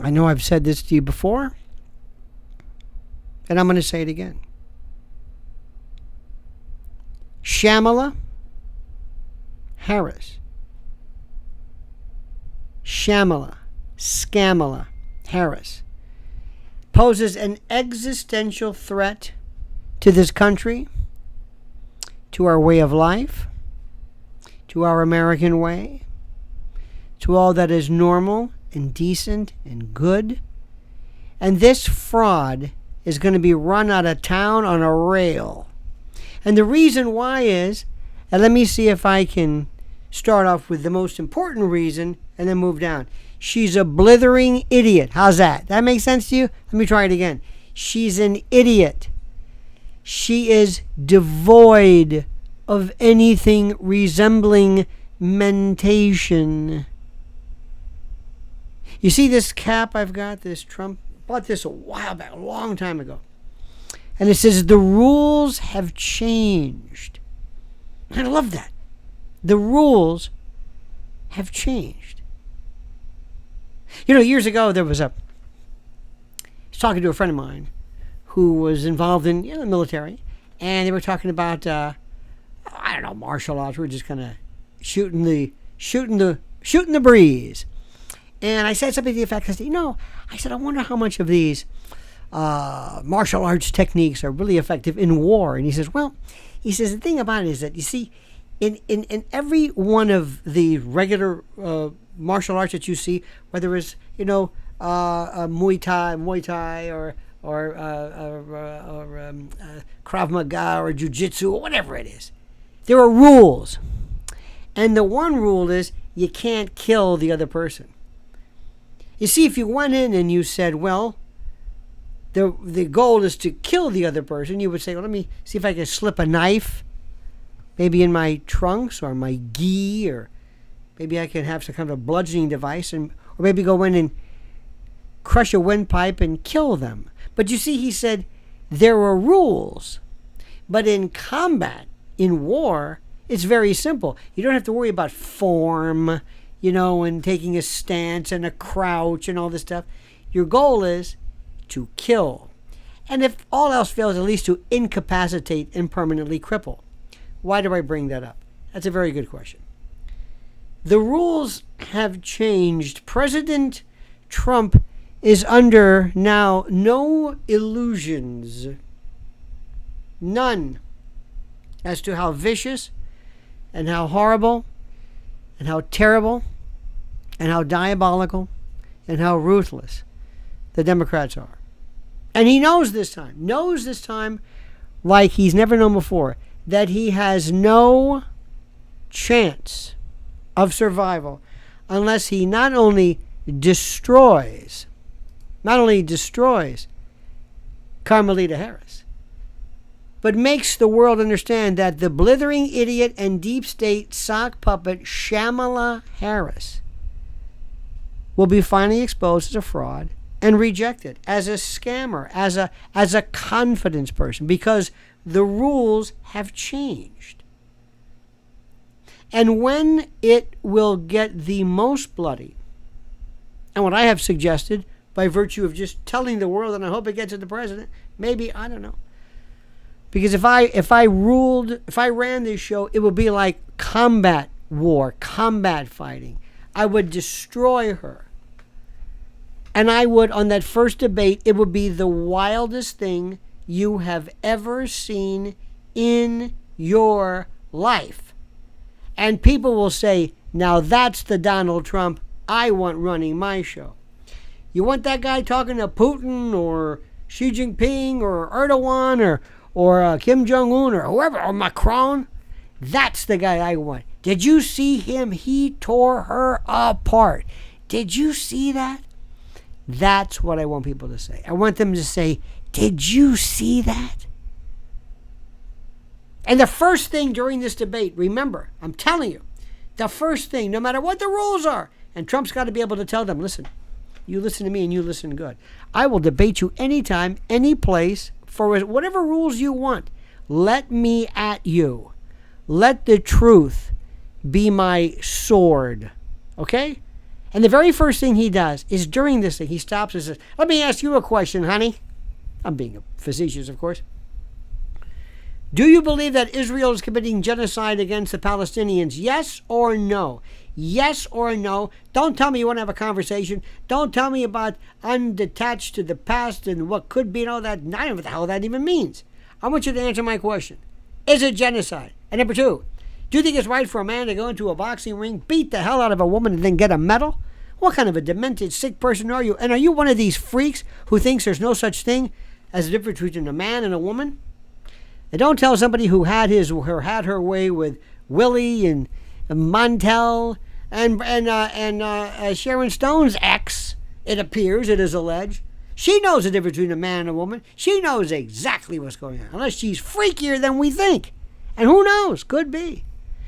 I know I've said this to you before, and I'm going to say it again. Shamala Harris. Shamala, Scamala Harris poses an existential threat to this country, to our way of life, to our American way, to all that is normal and decent and good. And this fraud is going to be run out of town on a rail. And the reason why is, and let me see if I can start off with the most important reason and then move down. She's a blithering idiot. How's that? That makes sense to you? Let me try it again. She's an idiot. She is devoid of anything resembling mentation. You see this cap I've got, this Trump? Bought this a while back, a long time ago. And it says, the rules have changed. I love that. The rules have changed. You know, years ago, I was talking to a friend of mine who was involved in the military, and they were talking about, I don't know, martial arts. We were just kind of shooting the breeze. And I said something to the effect, I said, I wonder how much of these martial arts techniques are really effective in war. And he says, the thing about it is that, you see, in every one of the regular martial arts that you see, whether it's, Muay Thai or Krav Maga or Jiu-Jitsu or whatever it is, there are rules. And the one rule is you can't kill the other person. You see, if you went in and you said, well, the goal is to kill the other person, you would say, well, let me see if I can slip a knife, maybe in my trunks or my gi, or maybe I can have some kind of a bludgeoning device, or maybe go in and crush a windpipe and kill them. But you see, he said, there are rules. But in combat, in war, it's very simple. You don't have to worry about form, and taking a stance and a crouch and all this stuff. Your goal is to kill. And if all else fails, at least to incapacitate and permanently cripple. Why do I bring that up? That's a very good question. The rules have changed. President Trump is under now no illusions. None. As to how vicious and how horrible and how terrible and how diabolical and how ruthless the Democrats are. And he knows this time like he's never known before, that he has no chance of survival unless he not only destroys Kamala Harris, but makes the world understand that the blithering idiot and deep state sock puppet Shamala Harris will be finally exposed as a fraud and rejected as a scammer, as a confidence person, because the rules have changed. And when it will get the most bloody, and what I have suggested by virtue of just telling the world, and I hope it gets to the president, maybe, I don't know. Because if I ran this show, it would be like combat war, combat fighting. I would destroy her. And I would, on that first debate, it would be the wildest thing you have ever seen in your life. And people will say, now that's the Donald Trump I want running my show. You want that guy talking to Putin or Xi Jinping or Erdogan or Kim Jong-un or whoever, or Macron? That's the guy I want. Did you see him? He tore her apart. Did you see that? That's what I want people to say. I want them to say, did you see that? And the first thing during this debate, remember, I'm telling you, the first thing, no matter what the rules are, and Trump's got to be able to tell them, listen, you listen to me and you listen good. I will debate you anytime, any place, for whatever rules you want. Let me at you. Let the truth be my sword. Okay? And the very first thing he does is during this thing, he stops and says, let me ask you a question, honey. I'm being facetious, of course. Do you believe that Israel is committing genocide against the Palestinians? Yes or no? Yes or no? Don't tell me you want to have a conversation. Don't tell me about undetached to the past and what could be and all that. I don't know what the hell that even means. I want you to answer my question. Is it genocide? And number two, do you think it's right for a man to go into a boxing ring, beat the hell out of a woman, and then get a medal? What kind of a demented, sick person are you? And are you one of these freaks who thinks there's no such thing as a difference between a man and a woman? And don't tell somebody who had her way with Willie and Montel and Sharon Stone's ex, it appears, it is alleged. She knows the difference between a man and a woman. She knows exactly what's going on, unless she's freakier than we think. And who knows? Could be.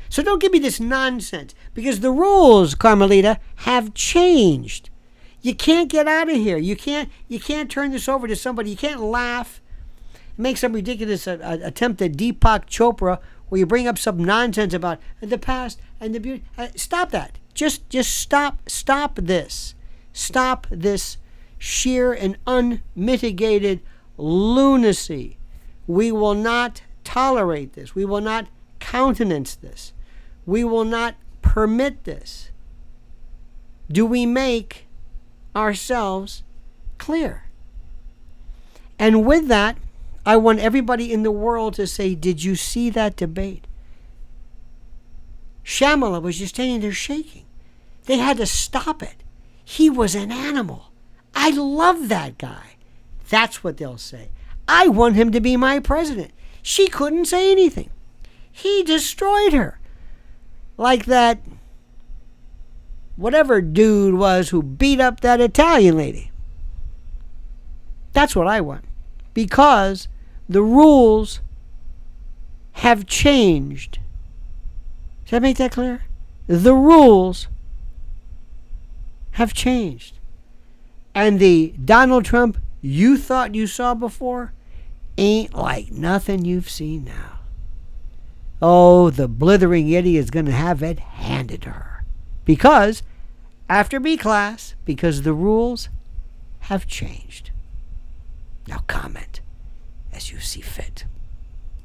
So don't give me this nonsense, because the rules, Carmelita, have changed. You can't get out of here. You can't turn this over to somebody. You can't laugh, make some ridiculous attempt at Deepak Chopra, where you bring up some nonsense about the past and the beauty. Stop that. Just stop this. Stop this sheer and unmitigated lunacy. We will not tolerate this. We will not countenance this. We will not permit this. Do we make ourselves clear? And with that, I want everybody in the world to say, did you see that debate? Shamala was just standing there shaking. They had to stop it. He was an animal. I love that guy. That's what they'll say. I want him to be my president. She couldn't say anything. He destroyed her. Like that whatever dude was who beat up that Italian lady. That's what I want. Because the rules have changed. Did I make that clear? The rules have changed. And the Donald Trump you thought you saw before ain't like nothing you've seen now. Oh, the blithering idiot is going to have it handed to her. Because, after B class, because the rules have changed. Now comment as you see fit.